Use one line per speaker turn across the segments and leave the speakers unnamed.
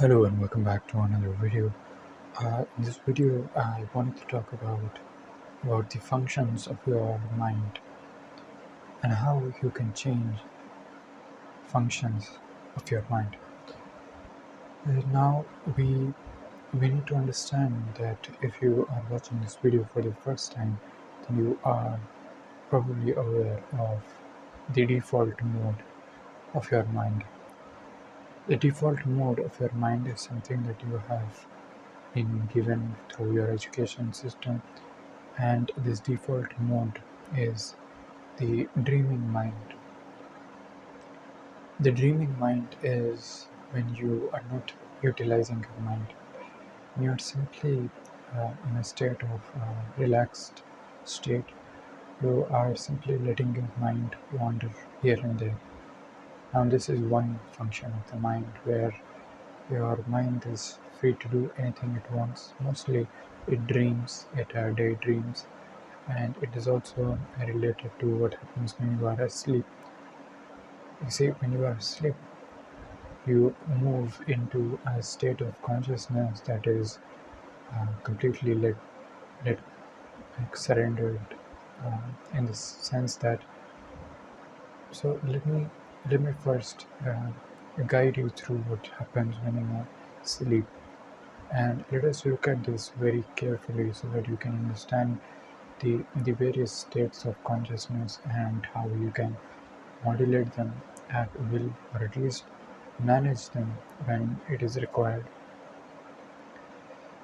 Hello and welcome back to another video. In this video, I wanted to talk about the functions of your mind and how you can change functions of your mind. Now, we need to understand that if you are watching this video for the first time, then you are probably aware of the default mode of your mind. The default mode of your mind is something that you have been given through your education system. And this default mode is the dreaming mind. The dreaming mind is when you are not utilizing your mind. When you're simply in a state of relaxed state, you are simply letting your mind wander here and there. Now, this is one function of the mind where your mind is free to do anything it wants. Mostly, it dreams, it daydreams, and it is also related to what happens when you are asleep. You see, when you are asleep, you move into a state of consciousness that is completely let like surrendered, in the sense that. So let me first guide you through what happens when you are asleep, and let us look at this very carefully so that you can understand the various states of consciousness and how you can modulate them at will, or at least manage them when it is required.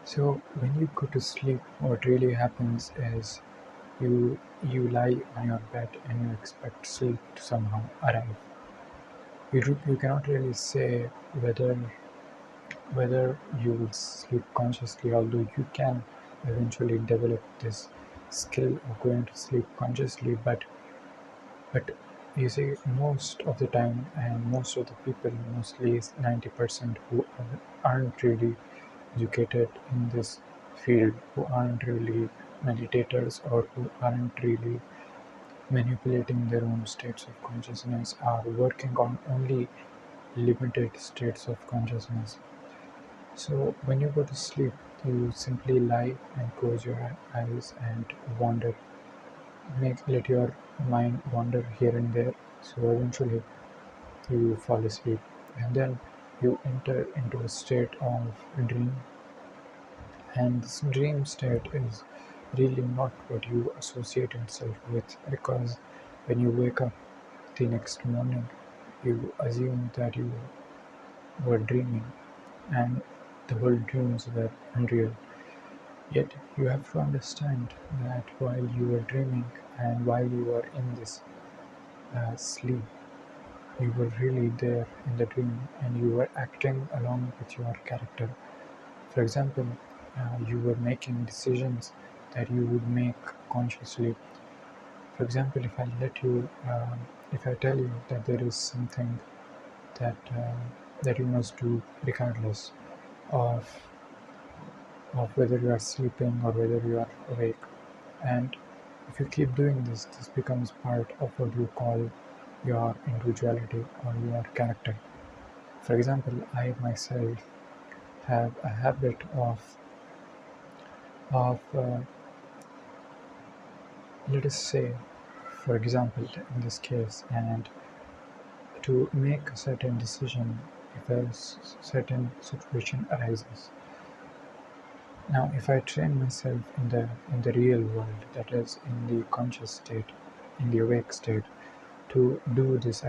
So when you go to sleep, what really happens is you lie on your bed and you expect sleep to somehow arrive. You cannot really say whether you will sleep consciously, although you can eventually develop this skill of going to sleep consciously, but you see, most of the time and most of the people, mostly 90%, who aren't really educated in this field, who aren't really meditators, or who aren't really manipulating their own states of consciousness, are working on only limited states of consciousness. So when you go to sleep, you simply lie and close your eyes and wander. Let your mind wander here and there. So eventually you fall asleep, and then you enter into a state of dream. And this dream state is really not what you associate yourself with, because when you wake up the next morning, you assume that you were dreaming and the whole dreams were unreal. Yet you have to understand that while you were dreaming and while you were in this sleep, you were really there in the dream and you were acting along with your character. For example, you were making decisions that you would make consciously. For example, if I tell you that there is something that you must do regardless of whether you are sleeping or whether you are awake, and if you keep doing this, this becomes part of what you call your individuality or your character. For example, I myself have a habit of let us say, for example, in this case, and to make a certain decision if a certain situation arises. Now, if I train myself in the real world, that is, in the conscious state, in the awake state, to do this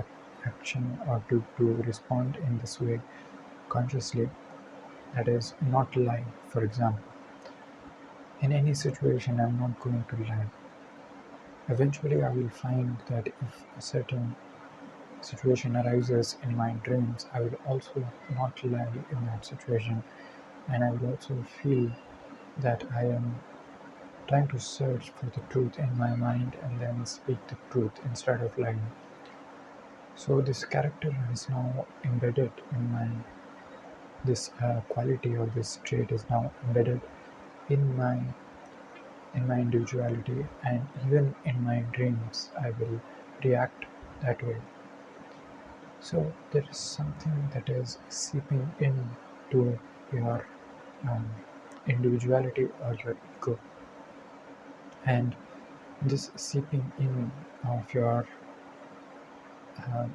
action or to respond in this way consciously, that is, not lie, for example. In any situation, I'm not going to lie. Eventually, I will find that if a certain situation arises in my dreams, I will also not lie in that situation, and I will also feel that I am trying to search for the truth in my mind and then speak the truth instead of lying. So this character is now embedded in this quality, or this trait is now embedded in my individuality, and even in my dreams I will react that way. So there is something that is seeping in to your um, individuality or your ego, and this seeping in of your uh,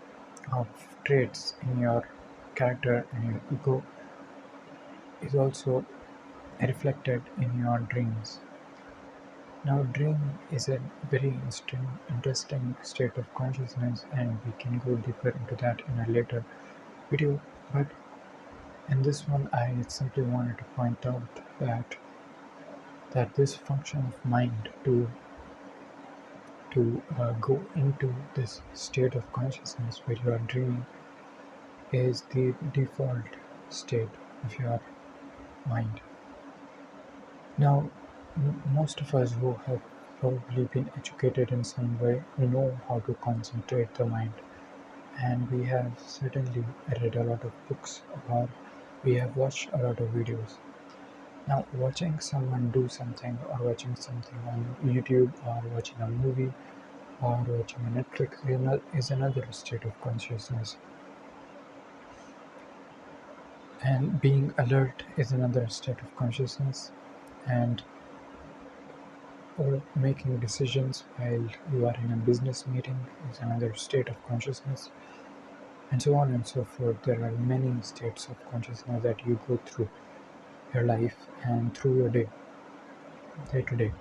of traits in your character and your ego is also reflected in your dreams. Now, dream is a very interesting state of consciousness, and we can go deeper into that in a later video. But in this one, I simply wanted to point out that this function of mind to go into this state of consciousness where you are dreaming is the default state of your mind. Now, most of us who have probably been educated in some way know how to concentrate the mind, and we have certainly read a lot of books or we have watched a lot of videos. Now, watching someone do something or watching something on YouTube or watching a movie or watching a Netflix is another state of consciousness, and being alert is another state of consciousness, and or making decisions while you are in a business meeting is another state of consciousness, and so on and so forth. There are many states of consciousness that you go through your life and through your day to day.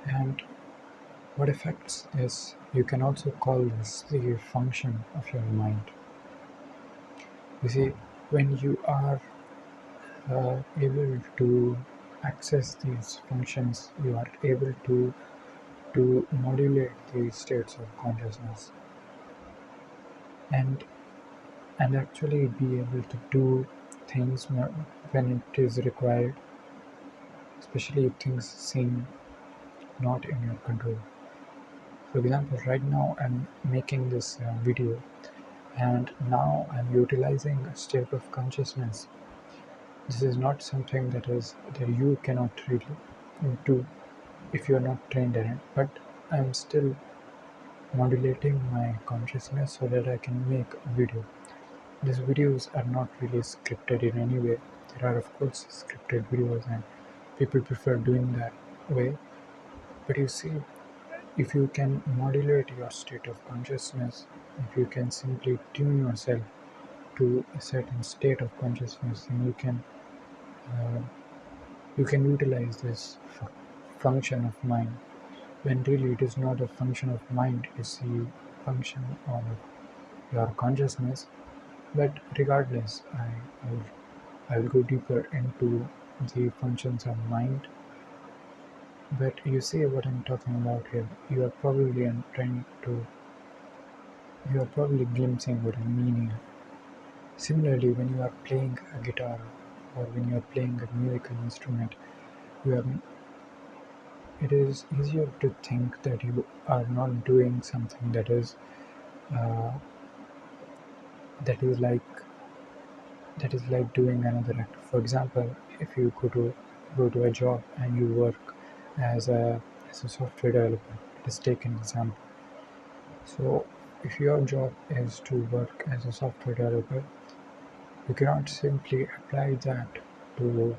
And what affects is you can also call this the function of your mind. You see, when you are able to access these functions, you are able to modulate these states of consciousness, and actually be able to do things when it is required, especially if things seem not in your control. For example, right now I'm making this video, and now I'm utilizing a state of consciousness. This is not something that you cannot really do if you're not trained in it, but I'm still modulating my consciousness so that I can make a video. These videos are not really scripted in any way. There are, of course, scripted videos, and people prefer doing that way. But you see, if you can modulate your state of consciousness, if you can simply tune yourself to a certain state of consciousness, then uh, you can utilize this function of mind. When really it is not a function of mind, it's the function of your consciousness. But regardless, I will go deeper into the functions of mind. But you see what I'm talking about here. You are probably glimpsing what I mean here. Similarly, when you are playing a guitar or when you are playing a musical instrument, you have, it is easier to think that you are not doing something uh, that is like doing another act. For example, if you go to a job and you work as a software developer, let's take an example. So, if your job is to work as a software developer, you cannot simply apply that to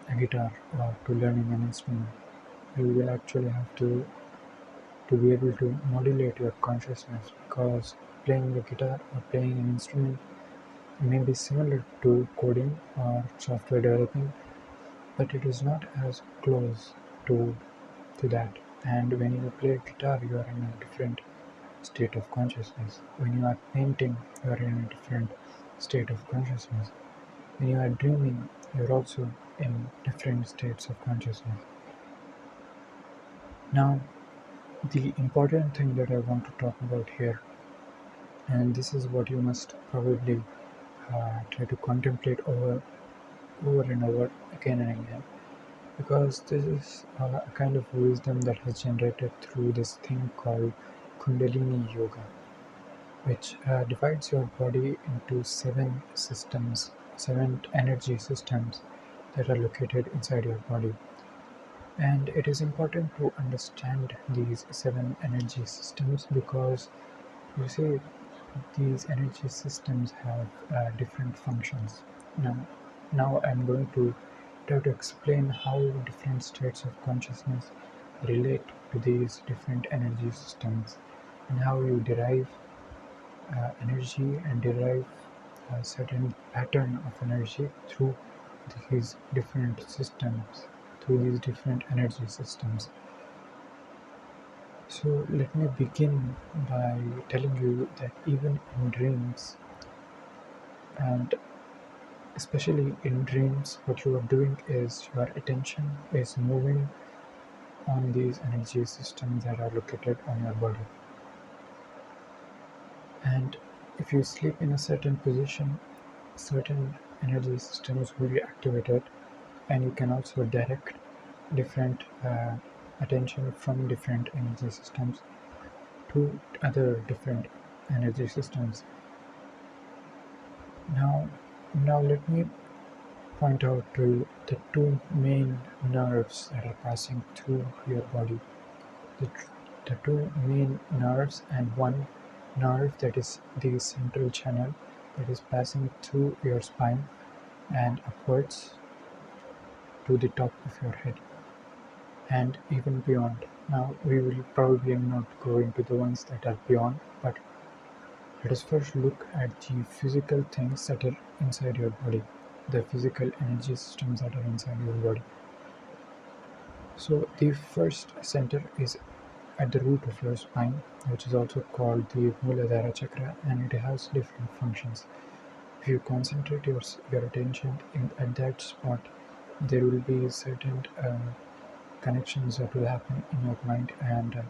a guitar or to learning an instrument. You will actually have to be able to modulate your consciousness, because playing the guitar or playing an instrument may be similar to coding or software developing, but it is not as close to that. And when you play guitar, you are in a different state of consciousness. When you are painting, you are in a different state of consciousness. When you are dreaming, you're also in different states of consciousness. Now, the important thing that I want to talk about here, and this is what you must probably try to contemplate over and over again and again, because this is a kind of wisdom that has generated through this thing called kundalini yoga, which divides your body into seven energy systems that are located inside your body. And it is important to understand these seven energy systems, because you see, these energy systems have different functions. Now, now I'm going to try to explain how different states of consciousness relate to these different energy systems and how you derive energy and derive a certain pattern of energy through these different systems, through these different energy systems. So let me begin by telling you that even in dreams, and especially in dreams, what you are doing is your attention is moving on these energy systems that are located on your body. And if you sleep in a certain position, certain energy systems will be activated, and you can also direct different attention from different energy systems to other different energy systems. Now, now let me point out to you the two main nerves that are passing through your body. The, the two main nerves and one nerve that is the central channel that is passing through your spine and upwards to the top of your head and even beyond. Now we will probably not go into the ones that are beyond, but let us first look at the physical things that are inside your body, the physical energy systems that are inside your body. So the first center is at the root of your spine, which is also called the Muladhara chakra, and it has different functions. If you concentrate your attention at that spot, there will be certain connections that will happen in your mind, and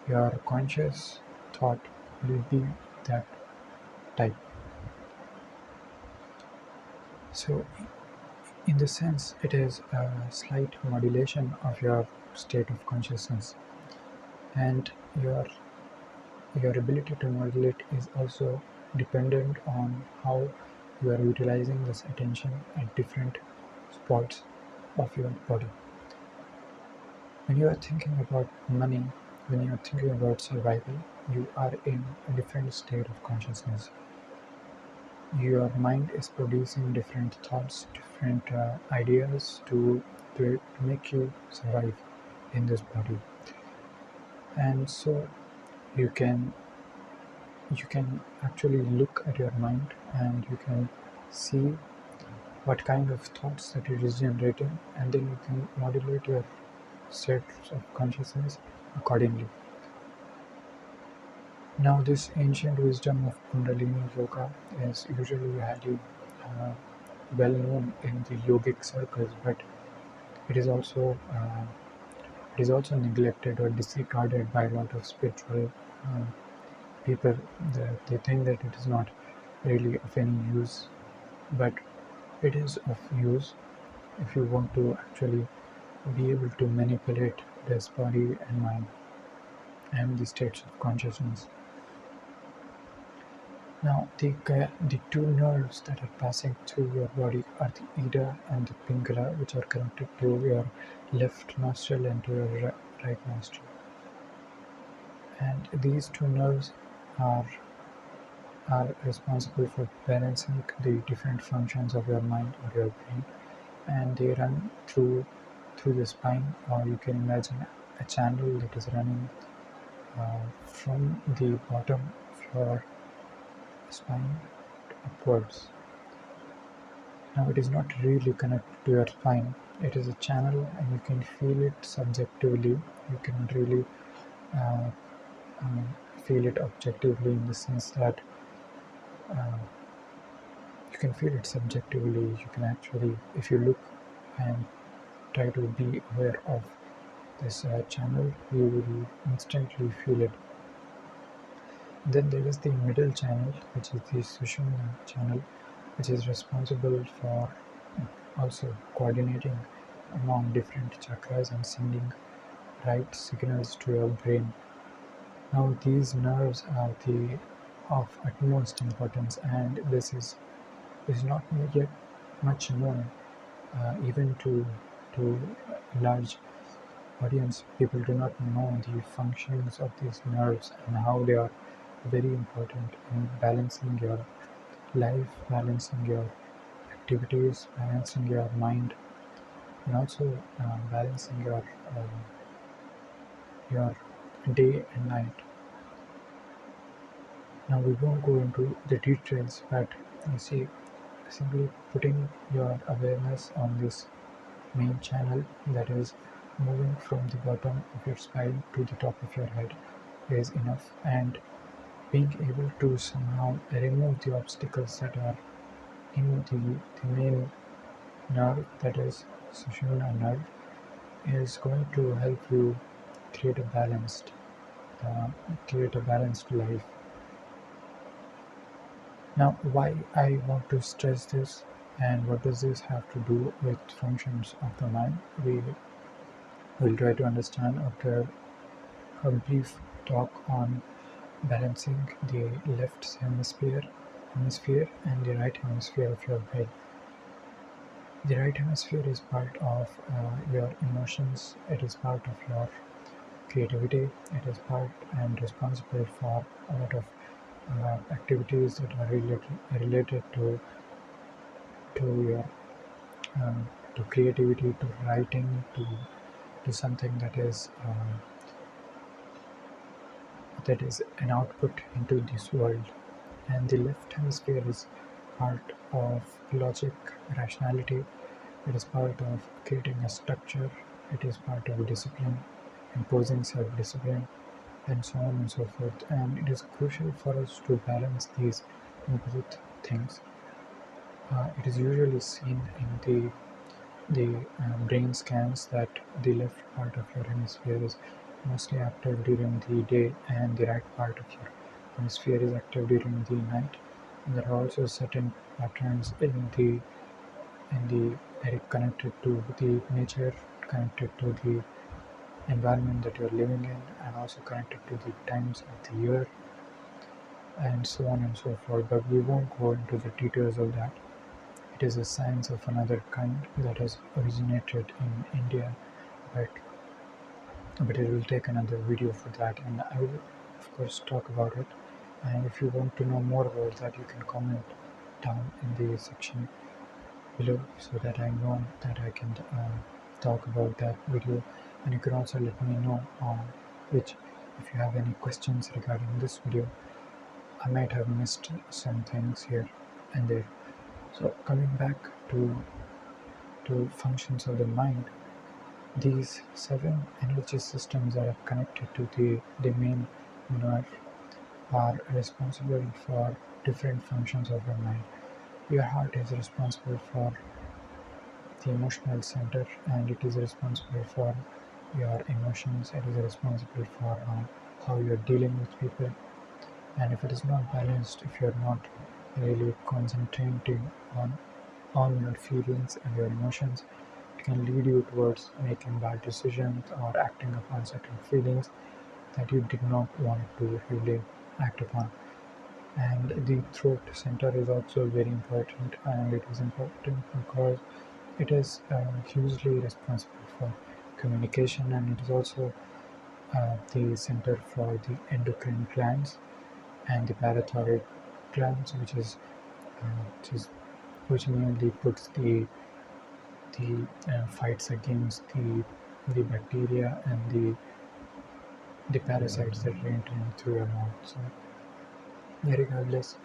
your conscious thought will be that type. So, in the sense, it is a slight modulation of your state of consciousness, and your ability to modulate is also dependent on how you are utilizing this attention at different spots of your body. When you are thinking about money, when you are thinking about survival, you are in a different state of consciousness. Your mind is producing different thoughts, different ideas to make you survive in this body. And so you can you can actually look at your mind and you can see what kind of thoughts that it is generating, and then you can modulate your states of consciousness accordingly. Now, this ancient wisdom of Kundalini Yoga is usually highly uh, well known in the yogic circles, but it is also neglected or disregarded by a lot of spiritual uh, people. They think that it is not really of any use, but it is of use if you want to actually be able to manipulate this body and mind and the states of consciousness. Now, the two nerves that are passing through your body are the Ida and the Pingala, which are connected to your left nostril and to your right nostril. And these two nerves are are responsible for balancing the different functions of your mind or your brain, and they run through the spine, or you can imagine a channel that is running from the bottom of your spine upwards. Now, it is not really connected to your spine. It is a channel, and you can feel it subjectively. You cannot really uh, um, feel it objectively in the sense that uh, you can feel it subjectively. You can actually, if you look and try to be aware of this channel, you will instantly feel it. Then there is the middle channel, which is the Sushumna channel, which is responsible for also coordinating among different chakras and sending right signals to your brain. Now these nerves are the of utmost importance, and this is not yet much known, even to a large audience. People do not know the functions of these nerves and how they are very important in balancing your life, balancing your activities, balancing your mind, and also balancing your day and night. Now we won't go into the details, but you see, simply putting your awareness on this main channel, that is moving from the bottom of your spine to the top of your head, is enough, and being able to somehow remove the obstacles that are in the main nerve, that is sushumna nerve, is going to help you create a balanced uh, life. Now, why I want to stress this, and what does this have to do with functions of the mind, we will try to understand after a brief talk on balancing the left hemisphere and the right hemisphere of your brain. The right hemisphere is part of your emotions, it is part of your creativity, it is part and responsible for a lot of activities that are related to your um, to creativity, to writing, to something that is an output into this world. And the left hemisphere is part of logic, rationality. It is part of creating a structure. It is part of discipline, imposing self-discipline, and so on and so forth. And it is crucial for us to balance these both things. It is usually seen in the brain scans that the left part of your hemisphere is mostly active during the day, and the right part of your hemisphere is active during the night. And there are also certain patterns in the that are connected to the nature, connected to the environment that you're living in, and also connected to the times of the year, and so on and so forth. But we won't go into the details of that. It is a science of another kind that has originated in India, but it will take another video for that, and I will of course talk about it. And if you want to know more about that, you can comment down in the section below so that I know that I can talk about that video. And you can also let me know which if you have any questions regarding this video. I might have missed some things here and there. So coming back to functions of the mind, these seven energy systems that are connected to the main nerve are responsible for different functions of your mind. Your heart is responsible for the emotional center, and it is responsible for your emotions. It is responsible for how you're dealing with people. And if it is not balanced, if you're not really concentrating on your feelings and your emotions, it can lead you towards making bad decisions or acting upon certain feelings that you did not want to really act upon. And the throat center is also very important, and it is important because it is hugely responsible for communication, and it is also the center for the endocrine glands and the parathyroid glands, which is which mainly puts the fights against the bacteria and the parasites that are entering through your mouth. So regardless,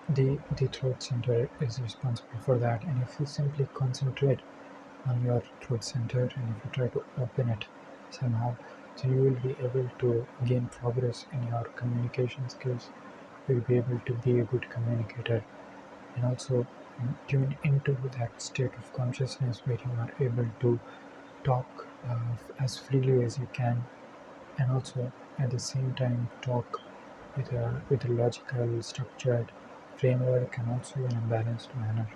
the throat center is responsible for that, and if you simply concentrate on your throat center and if you try to open it somehow, then you will be able to gain progress in your communication skills. You'll be able to be a good communicator, and also tune into that state of consciousness where you are able to talk as freely as you can, and also at the same time talk with a logical, structured framework, and also in a balanced manner.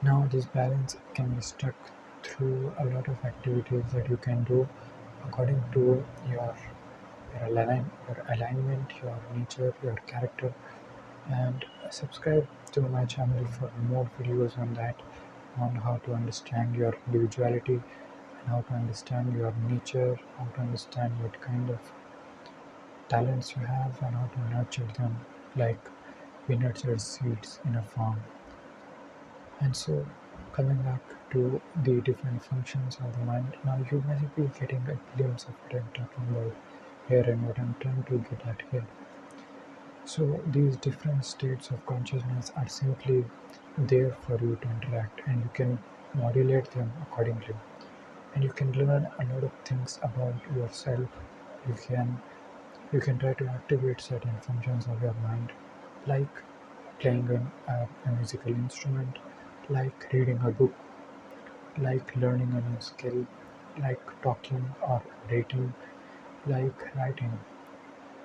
Now, this balance can be struck through a lot of activities that you can do according to your alignment, your nature, your character, and subscribe to my channel for more videos on that, on how to understand your individuality and how to understand your nature, how to understand what kind of talents you have and how to nurture them, like we nurture seeds in a farm. And so, coming back to the different functions of the mind, now you might be getting a glimpse of what I'm talking about here and what I'm trying to get at here. So, these different states of consciousness are simply there for you to interact, and you can modulate them accordingly. And you can learn a lot of things about yourself. You can you can try to activate certain functions of your mind, like playing a musical instrument, like reading a book, like learning a new skill, like talking or writing, like writing.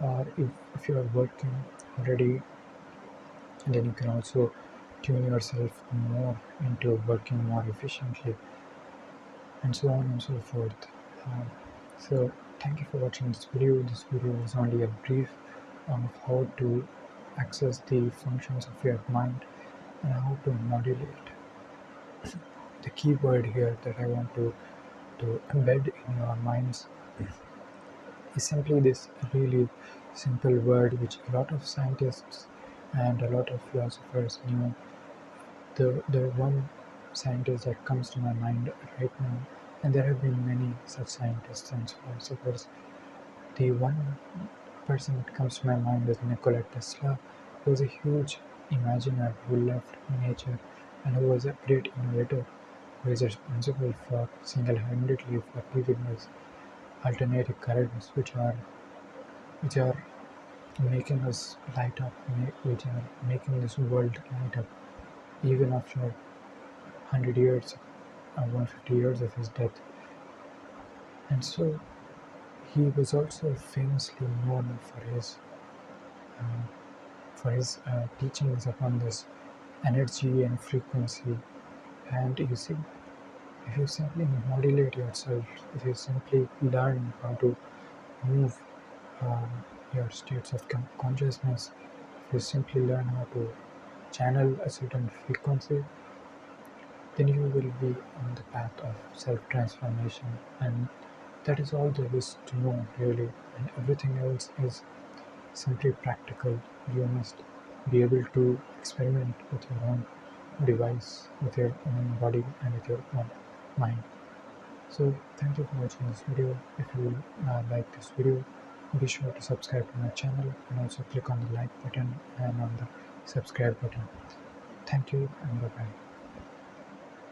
Or if you are working already, then you can also tune yourself more into working more efficiently, and so on and so forth. Um, so thank you for watching this video. This video is only a brief of how to access the functions of your mind and how to modulate. The key word here that I want to embed in your minds is simply this really simple word which a lot of scientists and a lot of philosophers knew. The one scientist that comes to my mind right now, and there have been many such scientists and philosophers, the one person that comes to my mind is Nikola Tesla, who was a huge imaginer who loved nature and who was a great innovator, who is responsible for single-handedly for giving us alternative currents which are making us light up, which are making this world light up even after 100 years, 150 years of his death. And so he was also famously known uh, for his teachings upon this energy and frequency. And you see, if you simply modulate yourself, if you simply learn how to move um, your states of consciousness, if you simply learn how to channel a certain frequency, then you will be on the path of self-transformation. And that is all there is to know, really. And everything else is simply practical. You must be able to experiment with your own device, with your own body, and with your own mind. So, thank you for watching this video. If you like this video, be sure to subscribe to my channel and also click on the like button and on the subscribe button. Thank you and bye bye.